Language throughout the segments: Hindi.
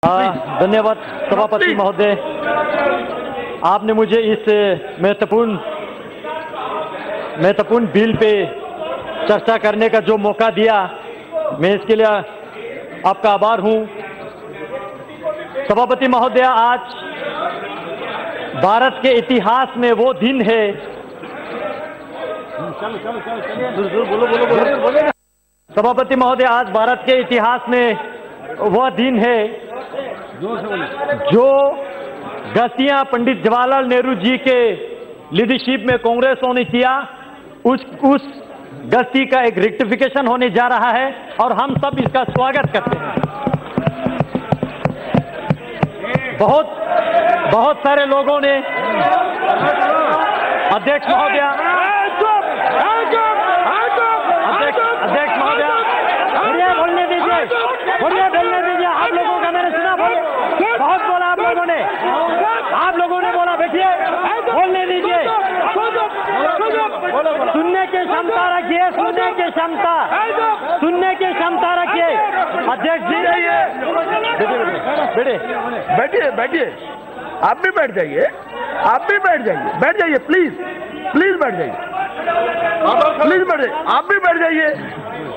धन्यवाद सभापति महोदय, आपने मुझे इस महत्वपूर्ण बिल पे चर्चा करने का जो मौका दिया, मैं इसके लिए आपका आभार हूं। सभापति महोदय, आज भारत के इतिहास में वो दिन है, सभापति महोदय, आज भारत के इतिहास में वह दिन है जो गस्तियां पंडित जवाहरलाल नेहरू जी के लीडरशिप में कांग्रेसों ने किया, उस गस्ती का एक रेक्टिफिकेशन होने जा रहा है और हम सब इसका स्वागत करते हैं। बहुत सारे लोगों ने, अध्यक्ष महोदय, बोलने दीजिए, आप लोगों का मैंने सुना, बहुत बोला आप लोगों ने बोला, बैठिए, बोलने दीजिए, सुनने की क्षमता रखिए, सुनने की क्षमता रखिए। अध्यक्ष जी, बैठिए, आप भी बैठ जाइए, प्लीज बैठ जाइए, आप भी बैठ जाइए,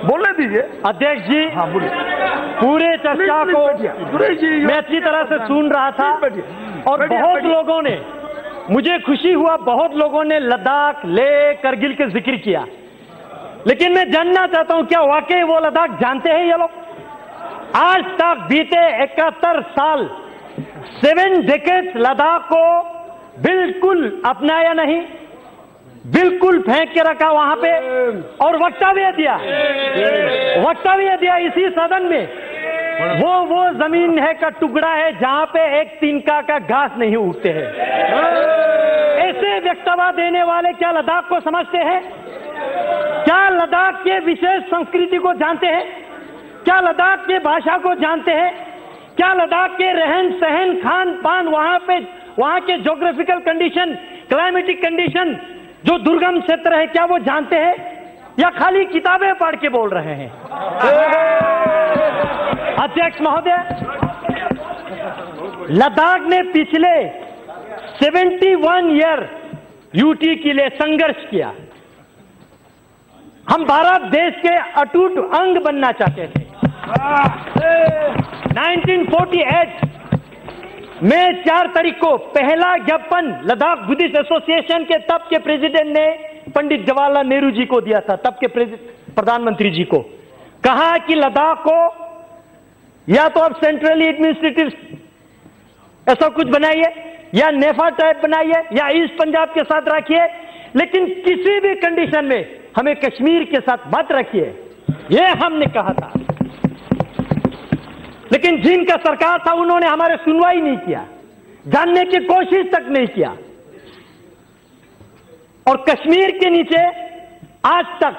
बोलने दीजिए। अध्यक्ष जी, हाँ बोलिए। पूरे चर्चा को मैं अच्छी तरह से सुन रहा था और बहुत लोगों ने, मुझे खुशी हुआ, बहुत लोगों ने लद्दाख, लेह, करगिल के जिक्र किया, लेकिन मैं जानना चाहता हूं क्या वाकई वो लद्दाख जानते हैं ये लोग? आज तक बीते 71 साल, 7 डेकेड्स लद्दाख को बिल्कुल अपनाया नहीं, बिल्कुल फेंक के रखा वहां पे और वक्तव्य दिया इसी सदन में, वो जमीन है का टुकड़ा है जहां पे एक तिनका का घास नहीं उगते हैं। ऐसे वक्तव्य देने वाले क्या लद्दाख को समझते हैं? क्या लद्दाख के विशेष संस्कृति को जानते हैं? क्या लद्दाख के भाषा को जानते हैं? क्या लद्दाख के रहन सहन, खान पान, वहां के ज्योग्राफिकल कंडीशन, क्लाइमेटिक कंडीशन, जो दुर्गम क्षेत्र है, क्या वो जानते हैं या खाली किताबें पढ़ के बोल रहे हैं? अध्यक्ष महोदय, लद्दाख ने पिछले 71 ईयर यूटी के लिए संघर्ष किया। हम भारत देश के अटूट अंग बनना चाहते थे। 1948 में 4 तारीख को पहला ज्ञापन लद्दाख बुद्धिस्ट एसोसिएशन के तब के प्रेसिडेंट ने पंडित जवाहरलाल नेहरू जी को दिया था, तब के प्रधानमंत्री जी को। कहा कि लद्दाख को या तो आप सेंट्रली एडमिनिस्ट्रेटिव ऐसा कुछ बनाइए, या नेफा टाइप बनाइए, या ईस्ट पंजाब के साथ रखिए, लेकिन किसी भी कंडीशन में हमें कश्मीर के साथ मत रखिए, यह हमने कहा था। लेकिन जिनका सरकार था उन्होंने हमारे सुनवाई नहीं किया, जानने की कोशिश तक नहीं किया, और कश्मीर के नीचे आज तक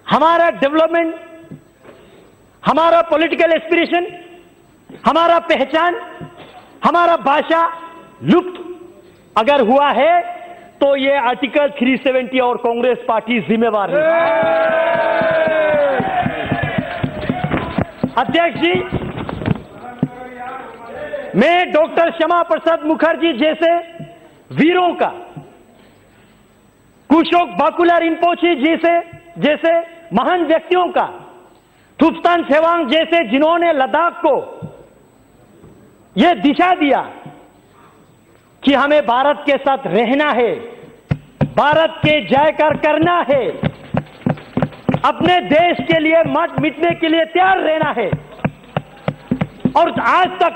हमारा डेवलपमेंट, हमारा पॉलिटिकल एस्पिरेशन, हमारा पहचान, हमारा भाषा लुप्त अगर हुआ है तो ये आर्टिकल 370 और कांग्रेस पार्टी जिम्मेवार है। अध्यक्ष जी, मैं डॉक्टर श्यामा प्रसाद मुखर्जी जैसे वीरों का, कुशोक बाकुला रिम्पोची जैसे महान व्यक्तियों का, थुप्तान सेवांग जैसे, जिन्होंने लद्दाख को यह दिशा दिया कि हमें भारत के साथ रहना है, भारत के जयकार करना है, अपने देश के लिए मत मिटने के लिए तैयार रहना है। और आज तक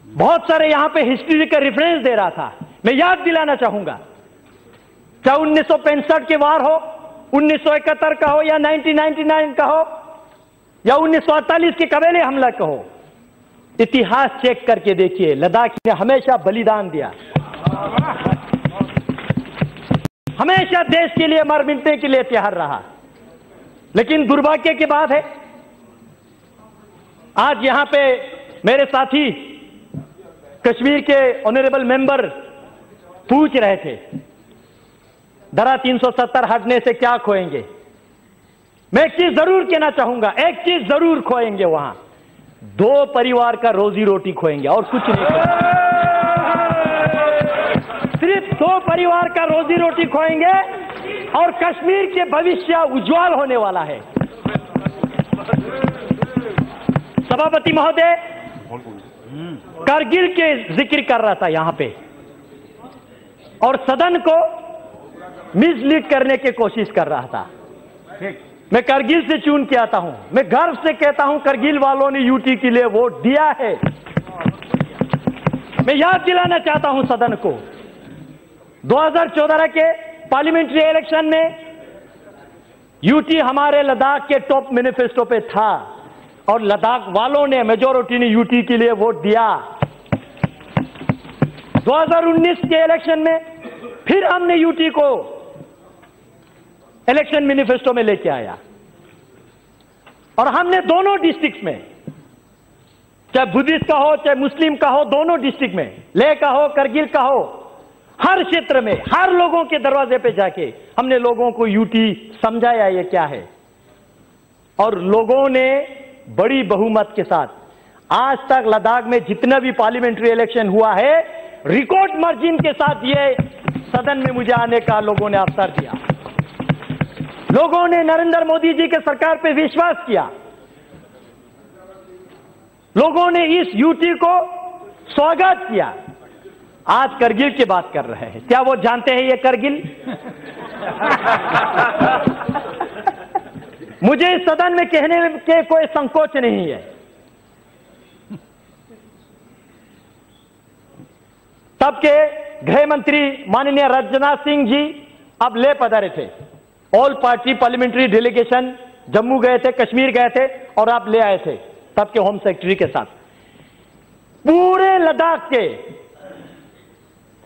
बहुत सारे यहां पे हिस्ट्री का रेफरेंस दे रहा था, मैं याद दिलाना चाहूंगा, चाहे 1965 के वार हो, 1971 का हो, या 1999 का हो, या 1948 के कबीले हमला का हो, इतिहास चेक करके देखिए, लद्दाख ने हमेशा बलिदान दिया, हमेशा देश के लिए मर मिटने के लिए तैयार रहा। लेकिन दुर्भाग्य की बात है, आज यहां पे मेरे साथी कश्मीर के ऑनरेबल मेंबर पूछ रहे थे, धारा 370 हटने से क्या खोएंगे? मैं एक चीज जरूर कहना चाहूंगा, एक चीज जरूर खोएंगे वहां, 2 परिवार का रोजी रोटी खोएंगे और कुछ नहीं खोएंगे। सिर्फ 2 परिवार का रोजी रोटी खोएंगे और कश्मीर के भविष्य उज्जवल होने वाला है। सभापति महोदय कारगिल के जिक्र कर रहा था यहां पे और सदन को मिसलीड करने की कोशिश कर रहा था। मैं कारगिल से चुन के आता हूं, मैं गर्व से कहता हूं कारगिल वालों ने यूटी के लिए वोट दिया है। मैं याद दिलाना चाहता हूं सदन को 2014 के पार्लियामेंट्री इलेक्शन में यूटी हमारे लद्दाख के टॉप मैनिफेस्टो पे था और लद्दाख वालों ने मेजॉरिटी ने यूटी के लिए वोट दिया। 2019 के इलेक्शन में फिर हमने यूटी को इलेक्शन मैनिफेस्टो में लेके आया और हमने दोनों डिस्ट्रिक्ट में, चाहे बुद्धिस्ट का हो चाहे मुस्लिम का हो, दोनों डिस्ट्रिक्ट में, लेह का हो करगिल का हो, हर क्षेत्र में हर लोगों के दरवाजे पे जाके हमने लोगों को यूटी समझाया ये क्या है और लोगों ने बड़ी बहुमत के साथ आज तक लद्दाख में जितना भी पार्लियामेंट्री इलेक्शन हुआ है रिकॉर्ड मार्जिन के साथ ये सदन में मुझे आने का लोगों ने अवसर दिया। लोगों ने नरेंद्र मोदी जी के सरकार पे विश्वास किया। लोगों ने इस यूटी को स्वागत किया। आज करगिल की बात कर रहे हैं, क्या वो जानते हैं ये करगिल? मुझे इस सदन में कहने के कोई संकोच नहीं है। तब के गृह मंत्री माननीय राजनाथ सिंह जी अब ले पधारे थे। All party parliamentary delegation Jammu गए थे, कश्मीर गए थे और आप ले आए थे तब के होम सेक्रेटरी के साथ। पूरे लद्दाख के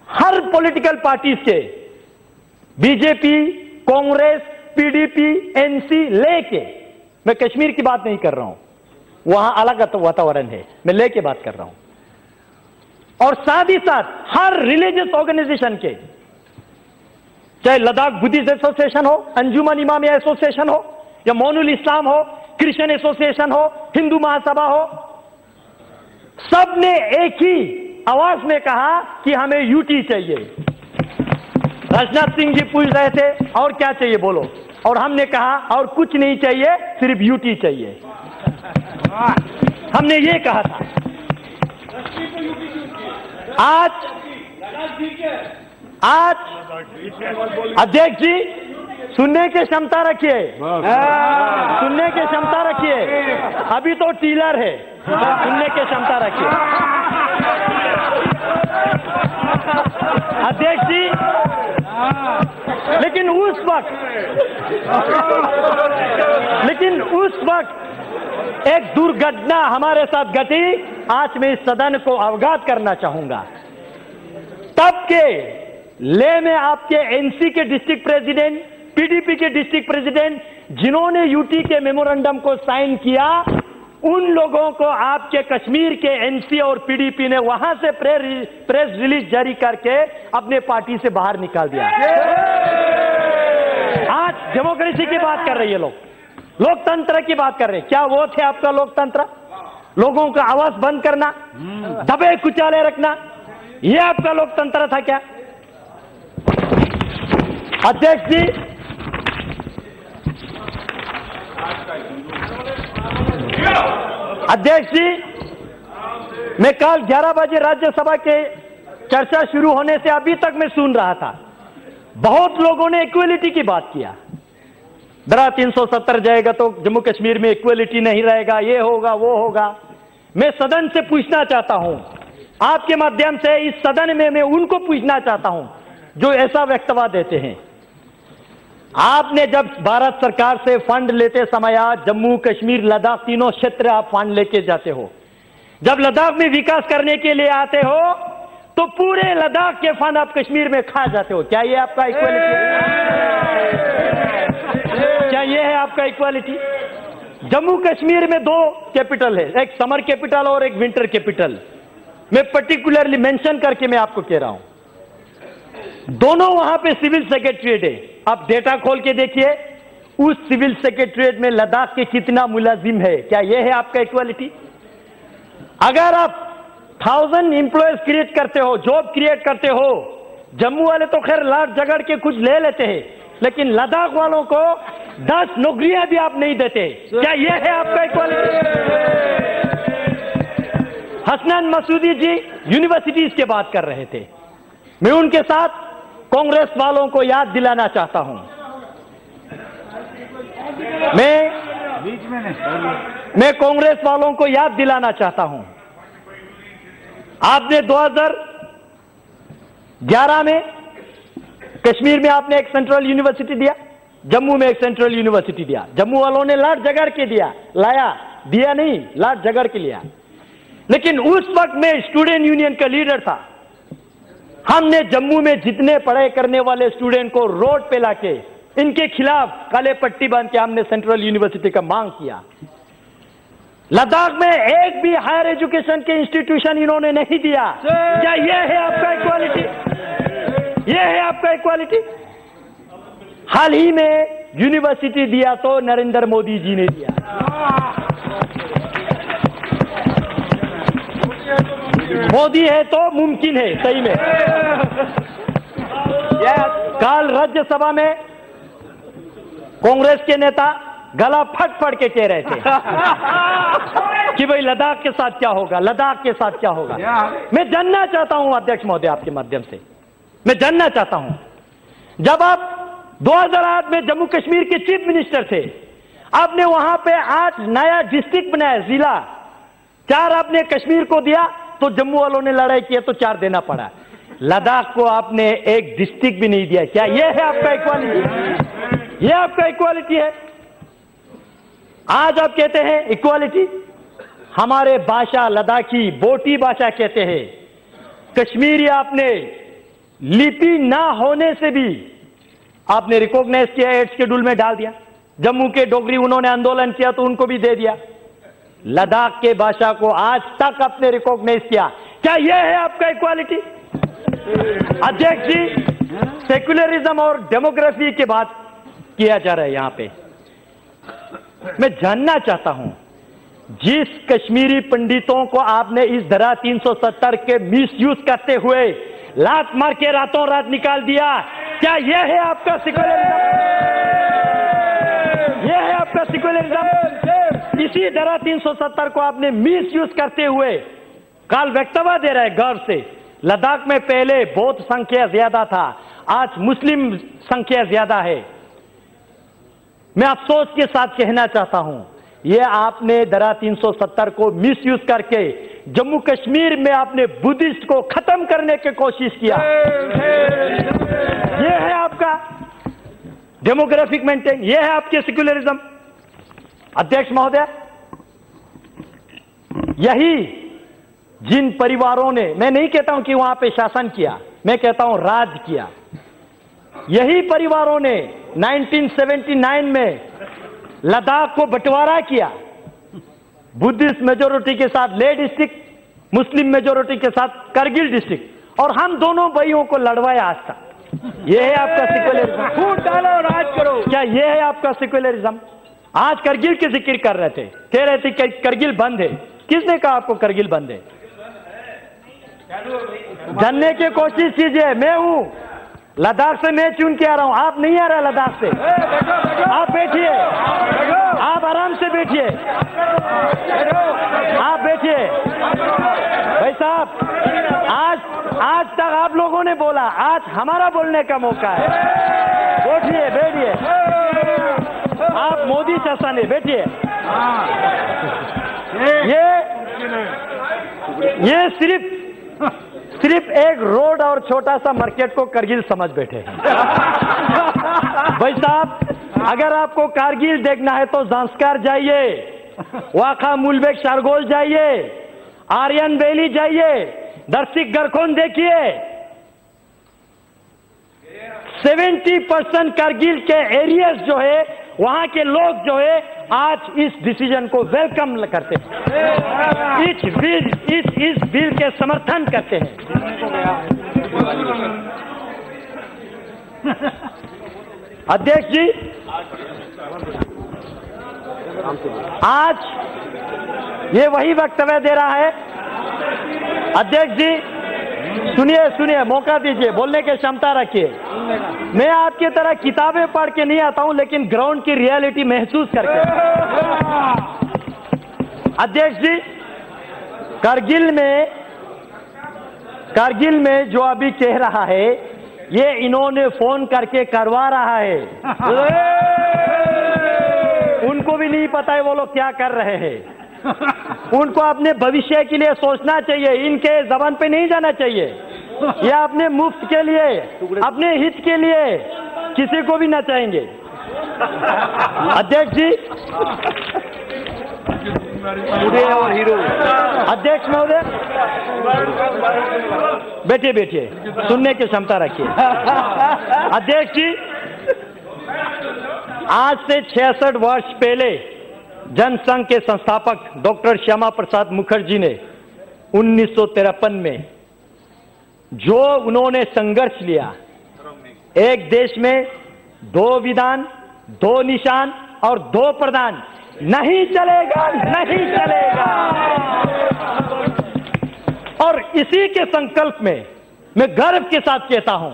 हर पॉलिटिकल पार्टीज के, बीजेपी, कांग्रेस, पीडीपी, एनसी लेके, मैं कश्मीर की बात नहीं कर रहा हूं, वहां अलग वातावरण है, मैं लेके बात कर रहा हूं, और साथ ही साथ हर रिलीजियस ऑर्गेनाइजेशन के, चाहे लद्दाख बुद्धिस्ट एसोसिएशन हो, अंजुमन इमामिया एसोसिएशन हो, या मोनुल इस्लाम हो, क्रिश्चियन एसोसिएशन हो, हिंदू महासभा हो, सब ने एक ही आवाज में कहा कि हमें यूटी चाहिए। राजनाथ सिंह जी पूछ रहे थे और क्या चाहिए बोलो, और हमने कहा और कुछ नहीं चाहिए, सिर्फ यूटी चाहिए। हमने ये कहा था। आज अध्यक्ष जी सुनने की क्षमता रखिए, सुनने की क्षमता रखिए, अभी तो टीलर है, सुनने की क्षमता रखिए। अध्यक्ष जी, लेकिन उस वक्त एक दुर्घटना हमारे साथ घटी, आज मैं इस सदन को अवगत करना चाहूंगा। तब के ले में आपके एनसी के डिस्ट्रिक्ट प्रेसिडेंट, पीडीपी के डिस्ट्रिक्ट प्रेसिडेंट, जिन्होंने यूटी के मेमोरेंडम को साइन किया, उन लोगों को आपके कश्मीर के एनसी और पीडीपी ने वहां से प्रेस रिलीज जारी करके अपने पार्टी से बाहर निकाल दिया। आज डेमोक्रेसी की बात कर रही है लोग, लोकतंत्र की बात कर रहे हैं। क्या वो थे आपका लोकतंत्र? लोगों का आवाज बंद करना, दबे कुचाले रखना, ये आपका लोकतंत्र था क्या? अध्यक्ष जी, अध्यक्ष जी, मैं कल 11 बजे राज्यसभा के चर्चा शुरू होने से अभी तक मैं सुन रहा था, बहुत लोगों ने इक्वलिटी की बात किया। धारा 370 जाएगा तो जम्मू कश्मीर में इक्वलिटी नहीं रहेगा, ये होगा वो होगा। मैं सदन से पूछना चाहता हूं, आपके माध्यम से इस सदन में मैं उनको पूछना चाहता हूं जो ऐसा वक्तव्य देते हैं। आपने जब भारत सरकार से फंड लेते समय जम्मू कश्मीर लद्दाख तीनों क्षेत्र आप फंड लेके जाते हो, जब लद्दाख में विकास करने के लिए आते हो तो पूरे लद्दाख के फंड आप कश्मीर में खा जाते हो। क्या ये आपका इक्वालिटी है? क्या ये है आपका इक्वालिटी? जम्मू कश्मीर में 2 कैपिटल है, एक समर कैपिटल और एक विंटर कैपिटल। मैं पर्टिकुलरली मेंशन करके मैं आपको कह रहा हूं, दोनों वहां पे सिविल सेक्रेटरीट है। आप डेटा खोल के देखिए, उस सिविल सेक्रेटरीट में लद्दाख के कितना मुलाजिम है। क्या यह है आपका इक्वालिटी? अगर आप 1000 एम्प्लॉयज क्रिएट करते हो, जॉब क्रिएट करते हो, जम्मू वाले तो खैर लाट झगड़ के कुछ ले लेते हैं, लेकिन लद्दाख वालों को 10 नौकरियां भी आप नहीं देते। क्या यह है आपका इक्वालिटी? हसनैन मसूदी जी यूनिवर्सिटीज की बात कर रहे थे। मैं उनके साथ कांग्रेस वालों को याद दिलाना चाहता हूं। मैं कांग्रेस वालों को याद दिलाना चाहता हूं, आपने 2011 में कश्मीर में आपने एक सेंट्रल यूनिवर्सिटी दिया, जम्मू में एक सेंट्रल यूनिवर्सिटी दिया। जम्मू वालों ने लाट झगड़ के दिया नहीं, लाट झगड़ के लिया। लेकिन उस वक्त मैं स्टूडेंट यूनियन का लीडर था। हमने जम्मू में जितने पढ़ाई करने वाले स्टूडेंट को रोड पे लाके इनके खिलाफ काले पट्टी बांध के हमने सेंट्रल यूनिवर्सिटी का मांग किया। लद्दाख में एक भी हायर एजुकेशन के इंस्टीट्यूशन इन्होंने नहीं दिया। क्या यह है आपका इक्वालिटी? यह है आपका इक्वालिटी? हाल ही में यूनिवर्सिटी दिया तो नरेंद्र मोदी जी ने दिया। मोदी है तो मुमकिन है सही में। कल राज्यसभा में कांग्रेस के नेता गला फट के कह रहे थे कि भाई लद्दाख के साथ क्या होगा, लद्दाख के साथ क्या होगा। मैं जानना चाहता हूं अध्यक्ष महोदय, आपके माध्यम से मैं जानना चाहता हूं, जब आप 2008 में जम्मू कश्मीर के चीफ मिनिस्टर थे, आपने वहां पे 8 नया डिस्ट्रिक्ट बनाया, जिला 4 आपने कश्मीर को दिया, तो जम्मू वालों ने लड़ाई किया तो 4 देना पड़ा। लद्दाख को आपने एक डिस्ट्रिक्ट भी नहीं दिया। क्या यह है आपका इक्वालिटी? यह आपका इक्वालिटी है? आज आप कहते हैं इक्वालिटी। हमारे भाषा लद्दाखी बोटी भाषा कहते हैं। कश्मीरी आपने लिपि ना होने से भी आपने रिकॉग्नाइज किया, 8 शेड्यूल में डाल दिया। जम्मू के डोगरी उन्होंने आंदोलन किया तो उनको भी दे दिया। लद्दाख के भाषा को आज तक आपने रिकॉग्नाइज किया। क्या यह है आपका इक्वालिटी? अध्यक्ष जी, सेक्युलरिज्म और डेमोग्राफी की बात किया जा रहा है यहां पे। मैं जानना चाहता हूं, जिस कश्मीरी पंडितों को आपने इस धारा 370 के मिसयूज करते हुए लात मार के रातों रात निकाल दिया, क्या यह है आपका सेक्युलरिज्म? यह है आपका सेक्युलरिज्म? इसी धारा 370 को आपने मिसयूज करते हुए काल वक्तव्य दे रहा है गर्व से। लद्दाख में पहले बौद्ध संख्या ज्यादा था, आज मुस्लिम संख्या ज्यादा है। मैं अफसोस के साथ कहना चाहता हूं, यह आपने धारा 370 को मिसयूज करके जम्मू कश्मीर में आपने बुद्धिस्ट को खत्म करने की कोशिश किया। यह है आपका डेमोग्राफिक मेंटेन, यह है आपके सेक्युलरिज्म। अध्यक्ष महोदय, यही जिन परिवारों ने, मैं नहीं कहता हूं कि वहां पे शासन किया, मैं कहता हूं राज किया, यही परिवारों ने 1979 में लद्दाख को बंटवारा किया, बुद्धिस्ट मेजोरिटी के साथ लेह डिस्ट्रिक्ट, मुस्लिम मेजोरिटी के साथ करगिल डिस्ट्रिक्ट, और हम दोनों भाइयों को लड़वाया आज तक। यह है आपका सेक्युलरिज्म? फूट डालो, राज करो। क्या यह है आपका सेक्युलरिज्म? आज करगिल की जिक्र कर रहे थे, कह रहे थे कि करगिल बंद है। किसने कहा आपको करगिल बंद है? जानने की कोशिश कीजिए। मैं हूं लद्दाख से, मैं चुन के आ रहा हूं, आप नहीं आ रहा लद्दाख से। आप बैठिए, आप आराम से बैठिए, आप बैठिए। भाई साहब, आज तक आप लोगों ने बोला, आज हमारा बोलने का मौका है। बैठिए, बैठिए, आप मोदी शासन है, बैठिए। ये सिर्फ एक रोड और छोटा सा मार्केट को करगिल समझ बैठे हैं। भाई साहब, अगर आपको कारगिल देखना है तो जांस्कर जाइए, वाखा मुलबेग शारगोल जाइए, आर्यन वैली जाइए, दर्शिक गरखोन देखिए। 70% कारगिल के एरियाज जो है, वहां के लोग जो है आज इस डिसीजन को वेलकम करते हैं, इस बिल के समर्थन करते हैं। अध्यक्ष जी, आज ये वही वक्तव्य दे रहा है। अध्यक्ष जी सुनिए, मौका दीजिए, बोलने की क्षमता रखिए। मैं आपकी तरह किताबें पढ़ के नहीं आता हूं, लेकिन ग्राउंड की रियलिटी महसूस करके। अध्यक्ष जी, कारगिल में जो अभी कह रहा है, ये इन्होंने फोन करके करवा रहा है। उनको भी नहीं पता है वो लोग क्या कर रहे हैं। उनको अपने भविष्य के लिए सोचना चाहिए, इनके जबान पे नहीं जाना चाहिए। ये अपने मुफ्त के लिए, अपने हित के लिए किसी को भी ना चाहेंगे। अध्यक्ष जी, और हीरो अध्यक्ष महोदय, बैठिए, सुनने की क्षमता रखिए। अध्यक्ष जी, आज से 66 वर्ष पहले जनसंघ के संस्थापक डॉक्टर श्यामा प्रसाद मुखर्जी ने 1953 में जो उन्होंने संघर्ष लिया, एक देश में 2 विधान, 2 निशान और 2 प्रधान, नहीं चलेगा। और इसी के संकल्प में मैं गर्व के साथ कहता हूं,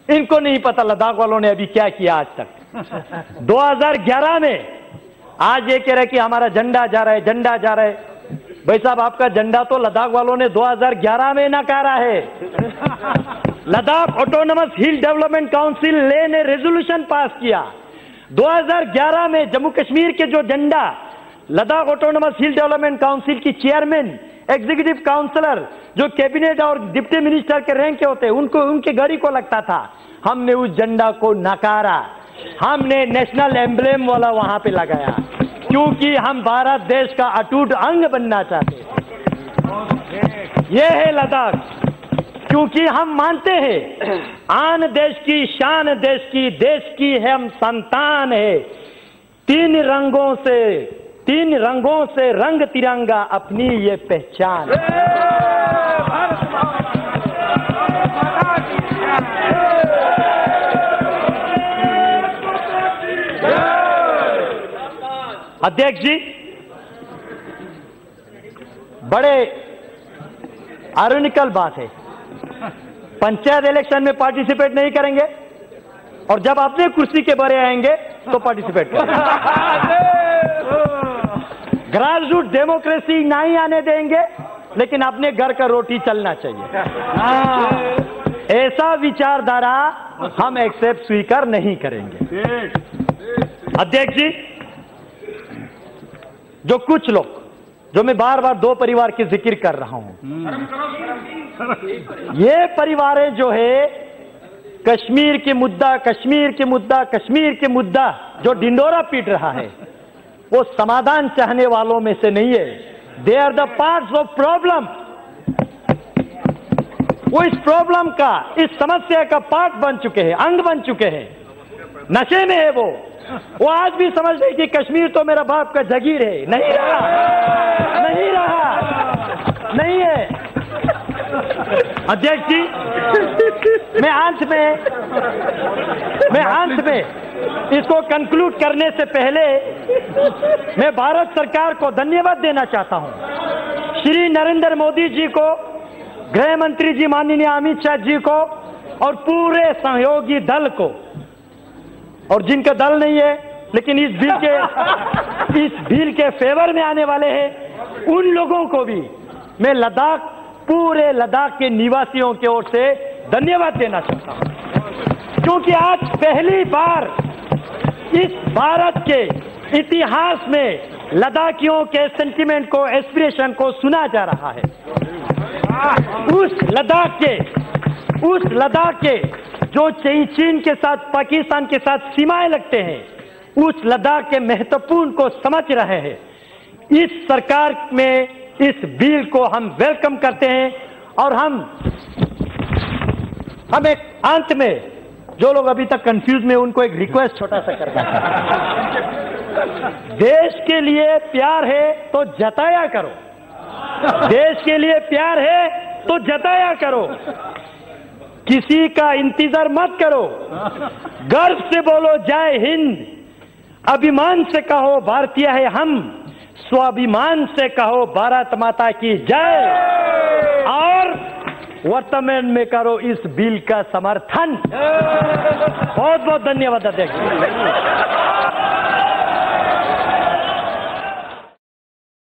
इनको नहीं पता लद्दाख वालों ने अभी क्या किया आज तक। 2011 में आज ये कह रहे कि हमारा झंडा जा रहा है। भाई साहब, आपका झंडा तो लद्दाख वालों ने 2011 में नकारा है। लद्दाख ऑटोनमस हिल डेवलपमेंट काउंसिल ने रेजोल्यूशन पास किया 2011 में। जम्मू कश्मीर के जो झंडा लद्दाख ऑटोनमस हिल डेवलपमेंट काउंसिल की चेयरमैन, एग्जीक्यूटिव काउंसलर, जो कैबिनेट और डिप्टी मिनिस्टर के रैंक के होते, उनको उनके गाड़ी को लगता था। हमने उस झंडा को नकारा, हमने नेशनल एम्ब्लेम वाला वहां पे लगाया, क्योंकि हम भारत देश का अटूट अंग बनना चाहते हैं। यह है लद्दाख, क्योंकि हम मानते हैं आन देश की शान, देश की हम संतान है। 3 रंगों से रंग तिरंगा अपनी ये पहचान। अध्यक्ष जी, बड़े आयरनिकल बात है, पंचायत इलेक्शन में पार्टिसिपेट नहीं करेंगे और जब अपने कुर्सी के बारे आएंगे तो पार्टिसिपेट करेंगे। ग्रासरूट डेमोक्रेसी नहीं आने देंगे, लेकिन अपने घर का रोटी चलना चाहिए। ऐसा विचारधारा हम एक्सेप्ट स्वीकार नहीं करेंगे। अध्यक्ष जी, जो कुछ लोग, जो मैं बार बार 2 परिवार की जिक्र कर रहा हूं, ये परिवारें जो है कश्मीर के मुद्दा जो डिंडोरा पीट रहा है, वो समाधान चाहने वालों में से नहीं है। They are the parts of problem. वो इस प्रॉब्लम का, इस समस्या का पार्ट बन चुके हैं, अंग बन चुके हैं। नशे में है वो आज भी समझ रहे कि कश्मीर तो मेरा बाप का जागीर है। नहीं है। अध्यक्ष जी, मैं अंत में इसको कंक्लूड करने से पहले मैं भारत सरकार को धन्यवाद देना चाहता हूं। श्री नरेंद्र मोदी जी को, गृह मंत्री जी माननीय अमित शाह जी को और पूरे सहयोगी दल को, और जिनका दल नहीं है लेकिन इस बिल के फेवर में आने वाले हैं, उन लोगों को भी मैं पूरे लद्दाख के निवासियों की ओर से धन्यवाद देना चाहता हूं, क्योंकि आज पहली बार इस भारत के इतिहास में लद्दाखियों के सेंटिमेंट को, एस्पिरेशन को सुना जा रहा है। उस लद्दाख के जो चीन के साथ, पाकिस्तान के साथ सीमाएं लगते हैं, उस लद्दाख के महत्वपूर्ण को समझ रहे हैं। इस सरकार में इस बिल को हम वेलकम करते हैं और हम एक अंत में, जो लोग अभी तक कंफ्यूज में, उनको एक रिक्वेस्ट छोटा सा करना है। देश के लिए प्यार है तो जताया करो, देश के लिए प्यार है तो जताया करो, किसी का इंतजार मत करो, गर्व से बोलो जय हिंद। अभिमान से कहो भारतीय है हम, स्वाभिमान से कहो भारत माता की जय, और वर्तमान में करो इस बिल का समर्थन। बहुत बहुत धन्यवाद अध्यक्ष।